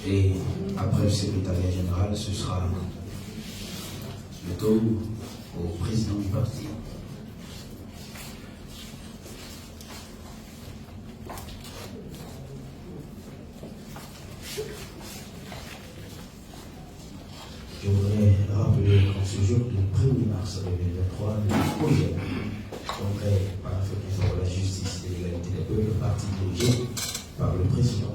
Et après le secrétariat général, ce sera le tour au président du parti. Je voudrais rappeler qu'en ce jour du 1er mars 2023, le projet congrès panafricain pour la justice et l'égalité des peuples, parti dirigé par le président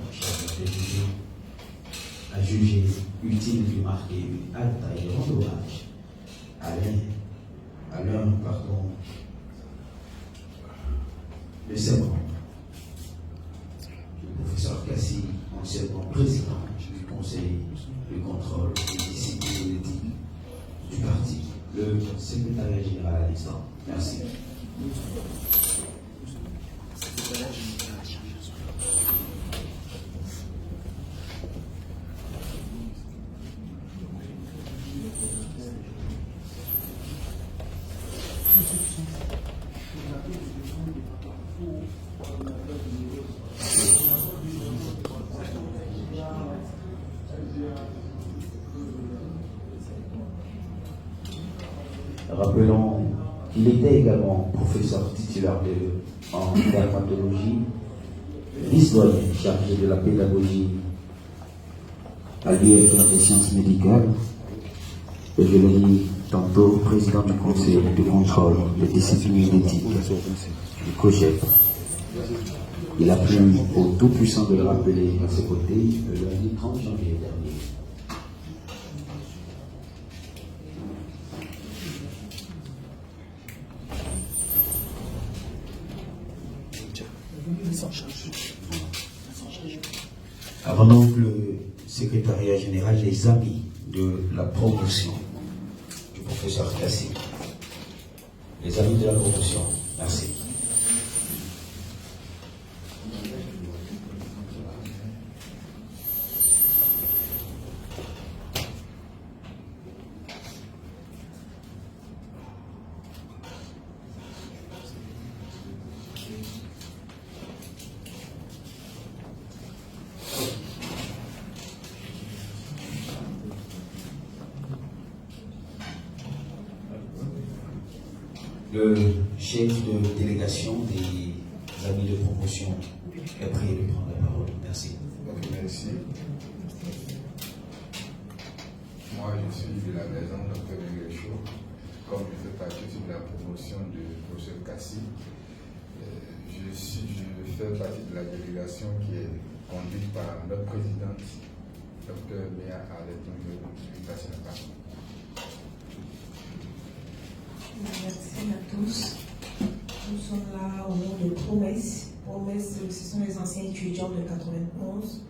a jugé utile de marquer une halte et de rendre hommage à l'un de ses membres, le professeur Kassi, anciennement président du conseil de contrôle et discipline et d'éthique du parti, le secrétariat général à l'instant. Merci. Rappelons qu'il était également professeur titulaire en dermatologie, vice-doyen chargé de la pédagogie à l'UFR des sciences médicales, et je l'ai dit tantôt, président du conseil de contrôle de discipline et d'éthique du COGEP. Il a plu au Tout-Puissant de le rappeler à ses côtés le lundi 30 janvier dernier. Avant donc le secrétariat général, les amis de la promotion du professeur Kassi. Les amis de la promotion, merci. Le chef de délégation des amis de promotion est prié de prendre la parole. Merci. Ok, merci. Moi, je suis de la maison Dr. Benguecho. Comme je fais partie de la promotion du professeur Kassi, je fais partie de la délégation qui est conduite par notre présidente, Dr. Béa Arlette. Je lui passe la parole. Merci à tous. Nous sommes là au nom de Promesse. Promesse, ce sont les anciens étudiants de 91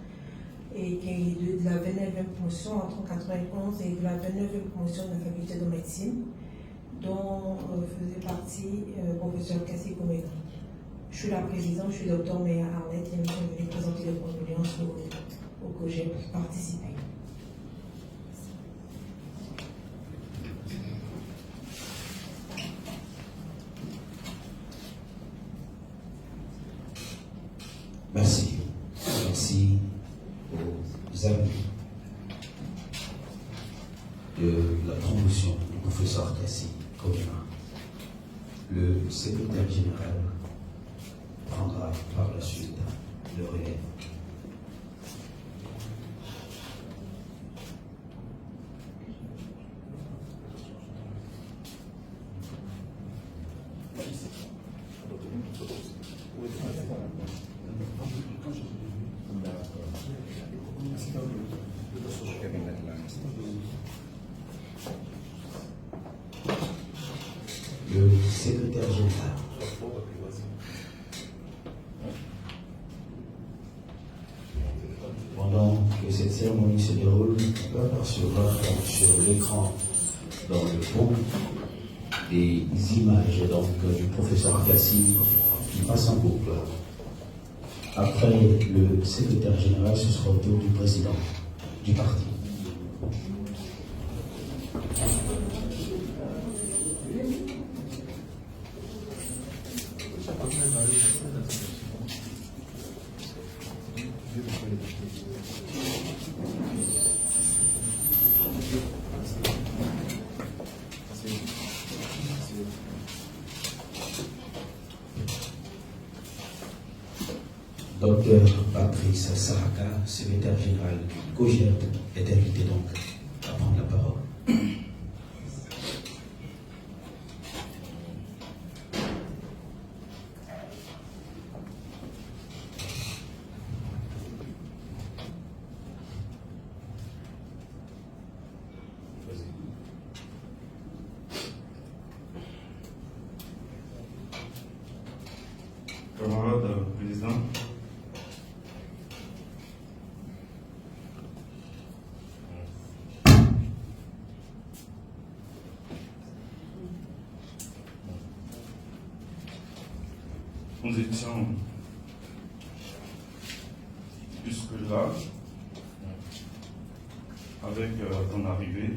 et de la 29e promotion entre 91 et de la 29e promotion de la faculté de médecine, dont faisait partie le professeur Kassi Komega. Je suis la présidente, je suis Dr. Béa Arlette et nous sommes venus présenter les condoléances au COGEP pour participer. Merci. Merci aux amis de la promotion du professeur Kassi Komega. Le secrétaire général prendra par la suite le relais. Le secrétaire général. Pendant que cette cérémonie se déroule, on peut apercevoir sur l'écran, dans le fond, des images du professeur Kassi qui passe en boucle. Après le secrétaire général, ce sera au tour du président du parti. Docteur Patrice Saraka, secrétaire général COGERT, est invité donc à prendre la parole. Camarade président, nous étions jusque-là avec ton arrivée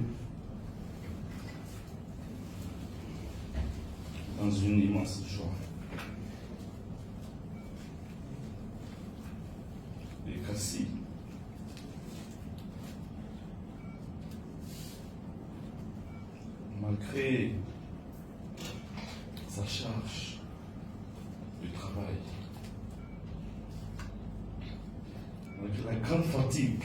dans une immense joie. Et Kassi, malgré sa charge de travail, malgré la grande fatigue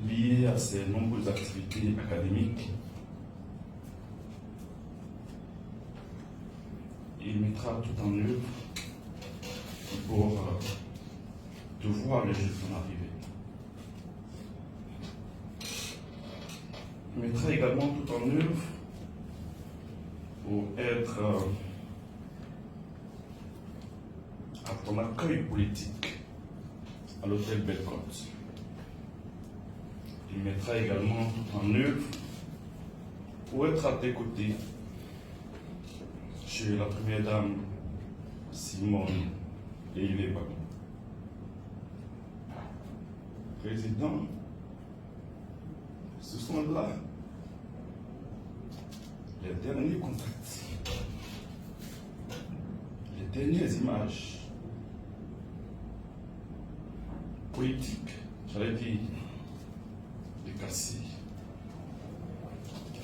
liée à ses nombreuses activités académiques, il mettra tout en œuvre pour te voir le jour de son arrivée. Il mettra également tout en œuvre pour être à ton accueil politique à l'hôtel Bellecote. Il mettra également tout en œuvre pour être à tes côtés chez la première dame Simone et il est pas. Président, ce sont là les derniers contacts, les dernières images politiques, j'allais dire, de Kassi,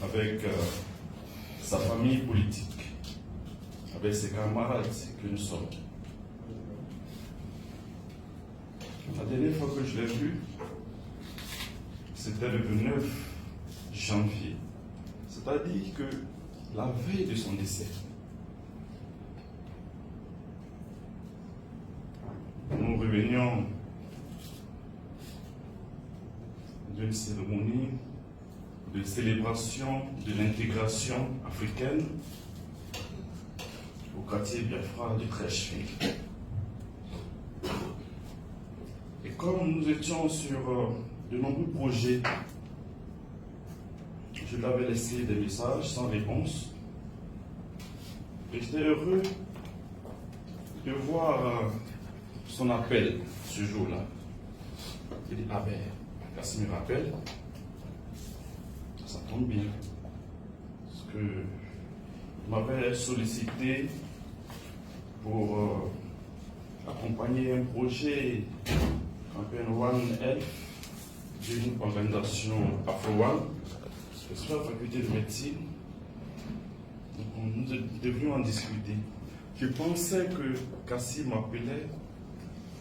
avec sa famille politique, avec ses camarades que nous sommes. La dernière fois que je l'ai vu, c'était le 9 janvier, c'est-à-dire que la veille de son décès. Nous revenions d'une cérémonie de célébration de l'intégration africaine au quartier Biafra de Trècheville. Et comme nous étions sur de nombreux projets, je l'avais laissé des messages sans réponse. Et j'étais heureux de voir son appel ce jour-là. Il dit, ah ben, Kassi me rappelle, ça tombe bien. Parce que il m'avait sollicité pour accompagner un projet Campaign One Health d'une organisation Afro-One, sur la faculté de médecine. Donc nous devions en discuter. Je pensais que Kassi m'appelait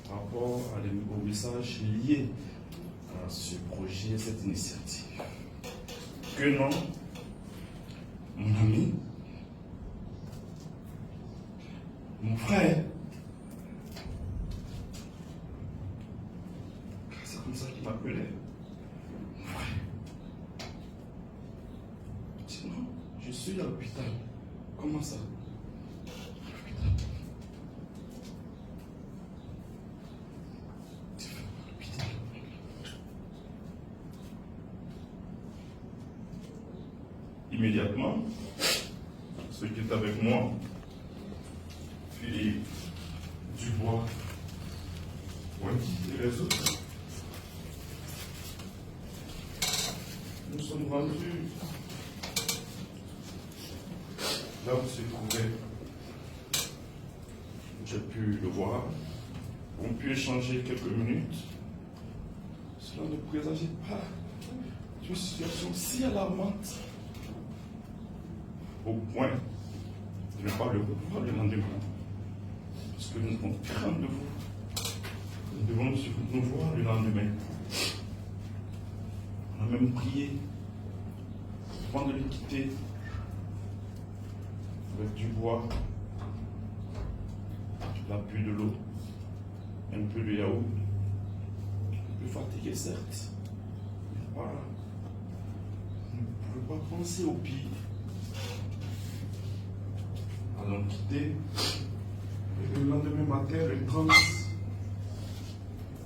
par rapport aux messages liés à ce projet, cette initiative. Que non, mon ami, mon frère, c'est comme ça qu'il m'appelait. Mon frère. Sinon, je suis à l'hôpital. Comment ça? À l'hôpital. Tu fais à l'hôpital. Immédiatement, ceux qui étaient avec moi, Philippe, Dubois, oui, et les autres, nous sommes rendus là où se trouvait. J'ai pu le voir, on pu échanger quelques minutes. Cela ne présageait pas d'une situation si alarmante au point de ne pas le revoir le lendemain. que nous avons craint de vous. Nous devons nous voir le lendemain. On a même prié avant de les quitter avec du bois, de l'appui de l'eau, un peu de yaourt. Un peu fatigué, certes, mais voilà. Vous ne pouvez pas penser au pire. Allons quitter. Et le lendemain matin, le 30,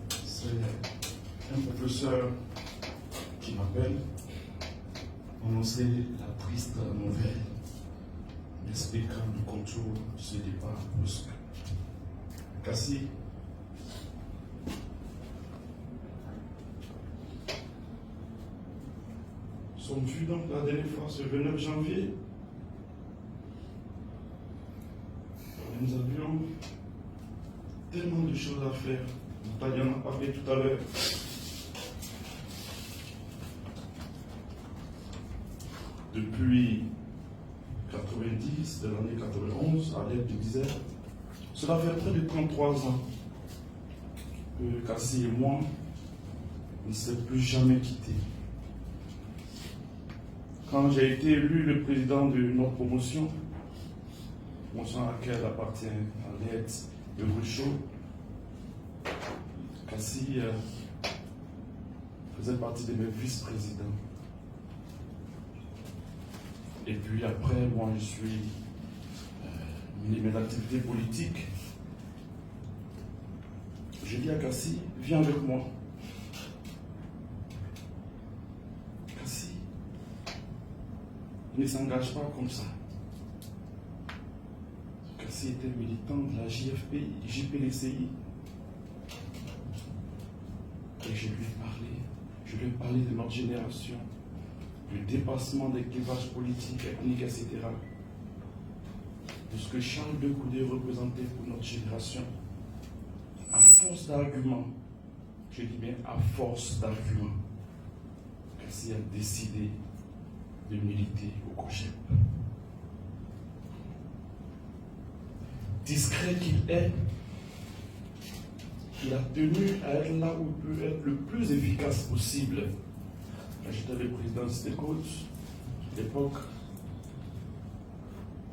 c'est un professeur qui m'appelle pour annoncer la triste nouvelle, m'expliquant le contour de ce départ brusque. Cassie sont vus donc la dernière fois, ce 29 janvier. Nous avions tellement de choses à faire. Nathalie en a parlé tout à l'heure. Depuis 90, de l'année 91, à l'aide du disert, cela fait près de 33 ans que Cassie et moi ne s'est plus jamais quittés. Quand j'ai été élu le président de notre promotion à laquelle appartient Aliette de Ruchot, Cassie faisait partie de mes vice-présidents. Et puis après, moi je suis mené mes activités politiques. Je dis à Cassie, viens avec moi. Cassie ne s'engage pas comme ça. Cassie était militant de la JFPI, JPLCI. Et je lui ai parlé de notre génération, du dépassement des clivages politiques, ethniques, etc. De ce que Charles de Coudé représentait pour notre génération. À force d'arguments, je dis bien à force d'arguments, Cassie a décidé de militer au COJEP. Discret qu'il est, il a tenu à être là où il peut être le plus efficace possible. J'étais le président de Stécote, à l'époque,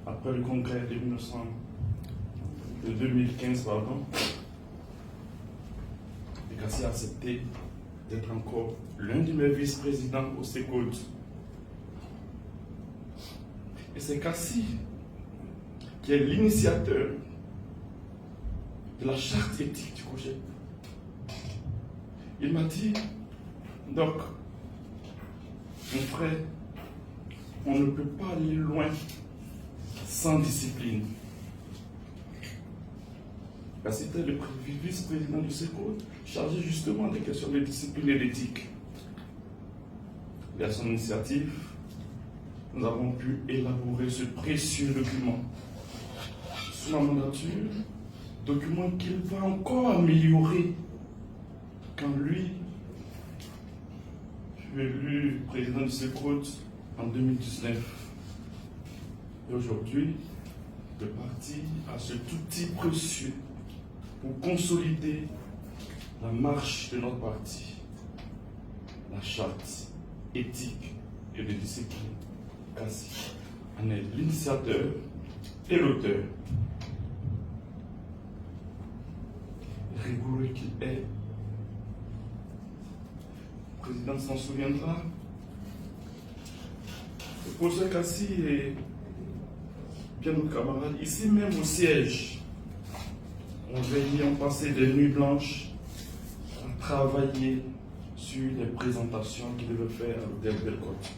après le congrès de 2015, et Cassie a accepté d'être encore l'un de mes vice-présidents au Stécote. Et c'est Cassie qui est l'initiateur de la charte éthique du COJEP. Il m'a dit, Doc, mon frère, on ne peut pas aller loin sans discipline. C'était le vice-président du SECO, chargé justement des questions de discipline et d'éthique. Et à son initiative, nous avons pu élaborer ce précieux document. Sous ma mandature, document qu'il va encore améliorer quand lui fut élu président du SECOT en 2019. Et aujourd'hui, le parti a cet outil précieux pour consolider la marche de notre parti, la charte éthique et de discipline. Cassie en est l'initiateur et l'auteur. Rigoureux qu'il est, le président s'en souviendra. Le professeur Cassie et bien nos camarades, ici même au siège, on veillait, on passait des nuits blanches à travailler sur les présentations qu'il devait faire à l'hôtel Bellecote.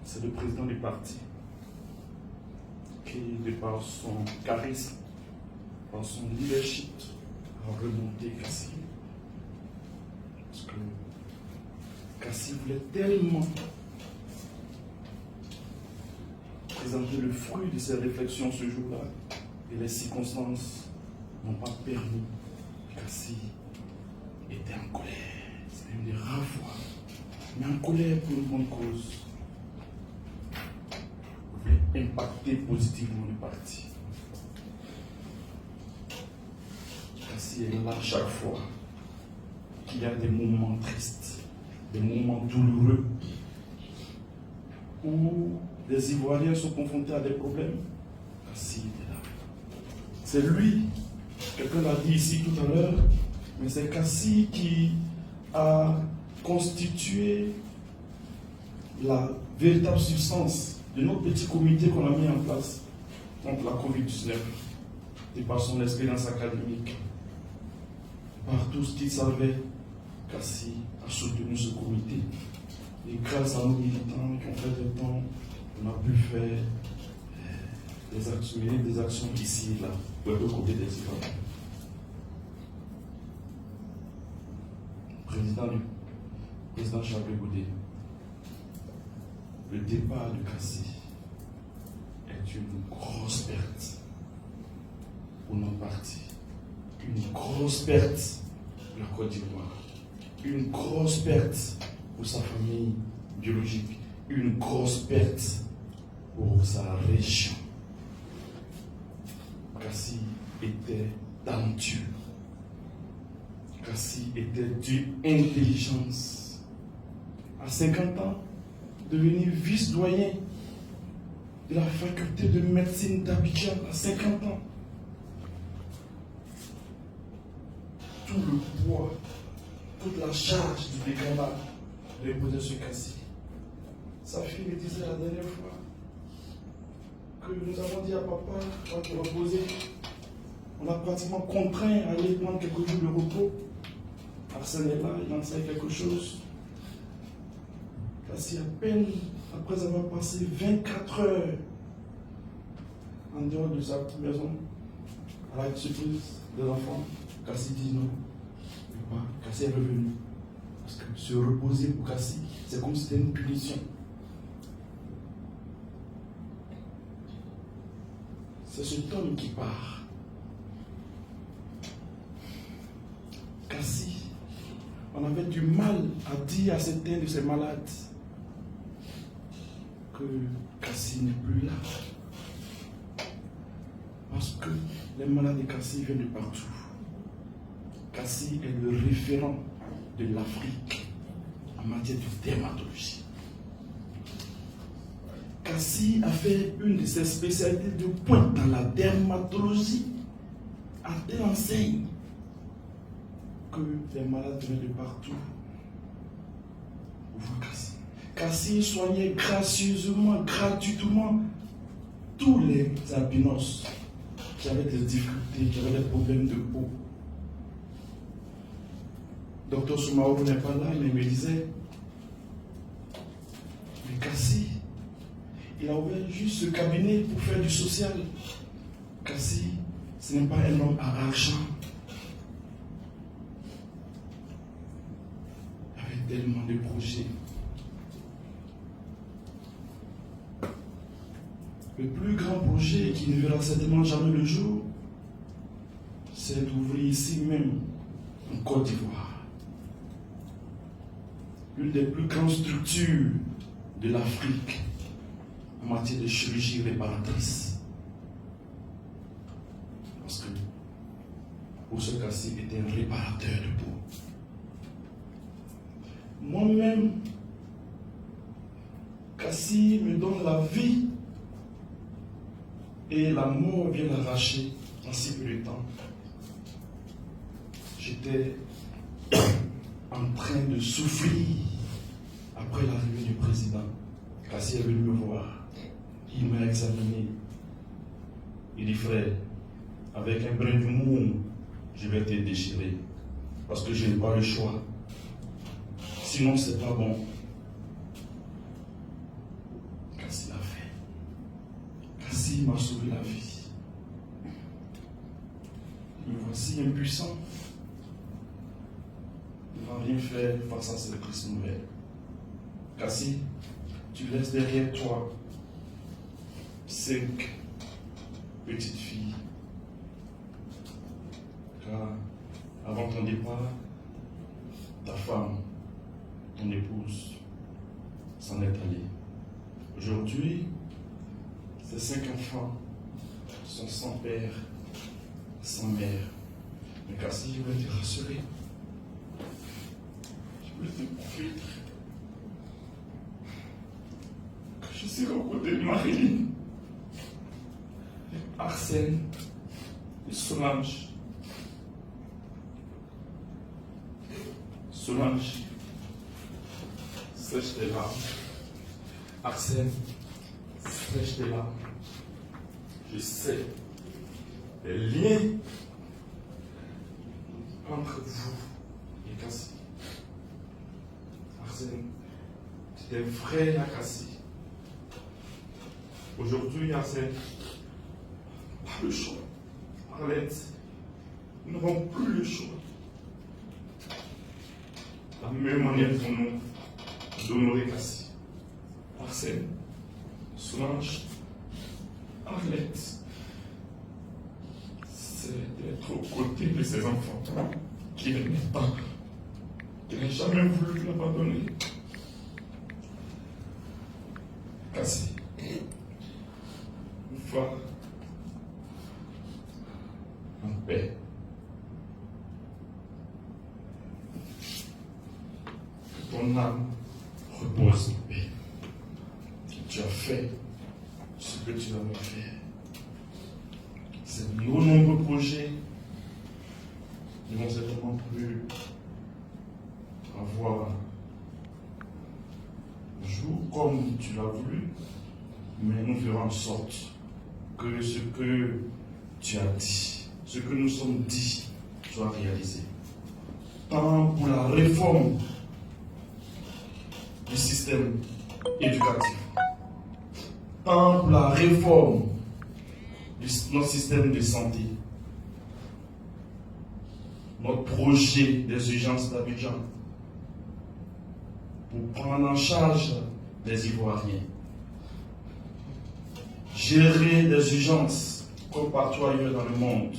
C'est le président du parti qui, de par son charisme, par son leadership, a remonté Cassie. Parce que Cassie voulait tellement présenter le fruit de ses réflexions ce jour-là, et les circonstances n'ont pas permis. Cassie était en colère. C'est une des rares fois, mais en colère pour une bonne cause. impacté positivement le parti. Cassie est là chaque fois qu'il y a des moments tristes, des moments douloureux, où les Ivoiriens sont confrontés à des problèmes. Cassie est là. C'est lui, quelqu'un l'a dit ici tout à l'heure, mais c'est Cassie qui a constitué la véritable substance de notre petit comité qu'on a mis en place contre la COVID-19, et par son expérience académique, par tout ce qu'il savait. Cassie a soutenu ce comité. Et grâce à nos militants qui ont fait le temps, on a pu faire des actions ici et là, pour être aux côtés des citoyens. Président Charles Goudé, le départ de Cassie est une grosse perte pour notre parti, une grosse perte pour la Côte d'Ivoire, une grosse perte pour sa famille biologique, une grosse perte pour sa région. Cassie était talentueux. Cassie était d'une intelligence. À 50 ans, devenu vice-doyen de la faculté de médecine d'Abidjan à 50 ans. Tout le poids, toute la charge du dégât reposait sur Cassie. Sa fille me disait la dernière fois que nous avons dit à papa, quand il reposait, on l'a pratiquement contraint à aller prendre quelques jours de repos. Arsène est là, il enseigne quelque chose. Cassie, à peine après avoir passé 24 heures en dehors de sa maison, à la surprise des enfants, Cassie dit non. Cassie est revenu. Parce que se reposer pour Cassie, c'est comme si c'était une punition. C'est cet homme qui part. Cassie, on avait du mal à dire à certains de ses malades que Cassie n'est plus là. Parce que les malades de Cassie viennent de partout. Cassie est le référent de l'Afrique en matière de dermatologie. Cassie a fait une de ses spécialités de pointe dans la dermatologie, à telle enseigne que les malades venaient de partout pour voir Cassie. Cassie soignait gracieusement, gratuitement tous les albinos qui avaient des difficultés, qui avaient des problèmes de peau. Docteur Soumaoro n'est pas là, mais il me disait, mais Cassie, il a ouvert juste ce cabinet pour faire du social. Cassie, ce n'est pas un homme à argent. Avec tellement de projets. Le plus grand projet qui ne verra certainement jamais le jour, c'est d'ouvrir ici même, en Côte d'Ivoire, une des plus grandes structures de l'Afrique en matière de chirurgie réparatrice. Parce que pour ce Cassie était un réparateur de peau. Moi-même, Cassie me donne la vie et la mort vient l'arracher en si peu de temps. J'étais en train de souffrir après l'arrivée du président. Cassie est venu me voir. Il m'a examiné. Il dit, frère, avec un brin d'humour, je vais te déchirer. Parce que je n'ai pas le choix. Sinon, c'est pas bon. Cassie l'a fait. Cassie m'a sauvé la vie. Me voici impuissant. Ne va rien faire face à cette crise nouvelle. Cassie, tu laisses derrière toi 5 petites filles. Car avant ton départ, ta femme, ton épouse, s'en est allée. Aujourd'hui, Ces 5 enfants sont sans père, sans mère. Mais Cassie, je veux te rassurer. Je veux te prouver que je serai aux côtés de Marilyn, Arsène et Solange. Solange, sèche tes larmes. Arsène, sèche tes larmes. Je sais les liens entre vous et Cassie. Arsène, tu es vrai à Cassie. Aujourd'hui, Arsène, pas le choix. Arlette, nous n'avons plus le choix. La même manière pour nous d'honorer Cassie. Arsène, Solange, Arlette, c'est d'être aux côtés de ses enfants qui n'aiment pas, qui n'ont jamais voulu l'abandonner. Cassie, va en paix. Que ton âme repose en paix. Tu as fait ce que tu avais fait. Nos nombreux projets ne vont certainement plus avoir jour comme tu l'as voulu, mais nous ferons en sorte que ce que tu as dit, ce que nous sommes dit, soit réalisé. Tant pour la réforme du système éducatif, tant pour la réforme de notre système de santé, notre projet des urgences d'Abidjan, pour prendre en charge les Ivoiriens, gérer des urgences comme partout ailleurs dans le monde,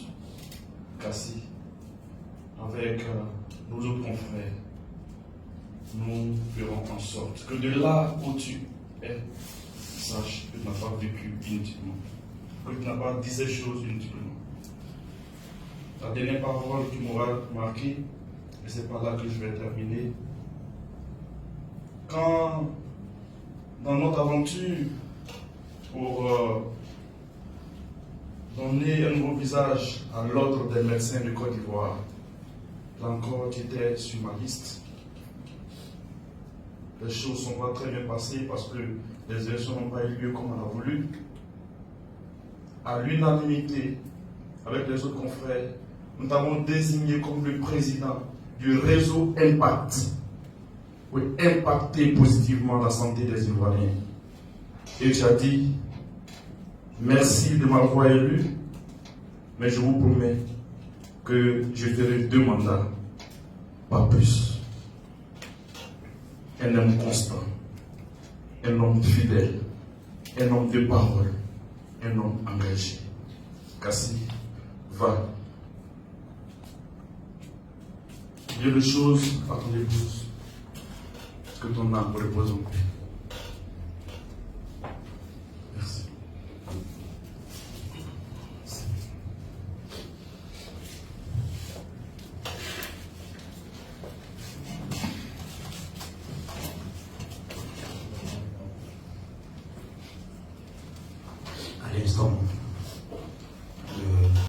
Cassie, avec nos autres confrères, nous ferons en sorte que de là où tu es, sache que tu n'as pas vécu inutilement, que tu n'as pas dit ces choses inutilement. La dernière parole qui m'aura marqué, et c'est par là que je vais terminer, quand dans notre aventure pour donner un nouveau visage à l'ordre des médecins de Côte d'Ivoire, là encore tu étais sur ma liste. Les choses ne sont pas très bien passées parce que les élections n'ont pas eu lieu comme on a voulu. À l'unanimité, avec les autres confrères, nous t'avons désigné comme le président du réseau Impact pour impacter positivement la santé des Ivoiriens. Et tu as dit, merci de m'avoir élu, mais je vous promets que je ferai 2 mandats, pas plus. Un homme constant, un homme fidèle, un homme de parole, un homme engagé. Cassie, va. Dis les choses à ton épouse, que ton âme repose en paix. Merci. À l'instant,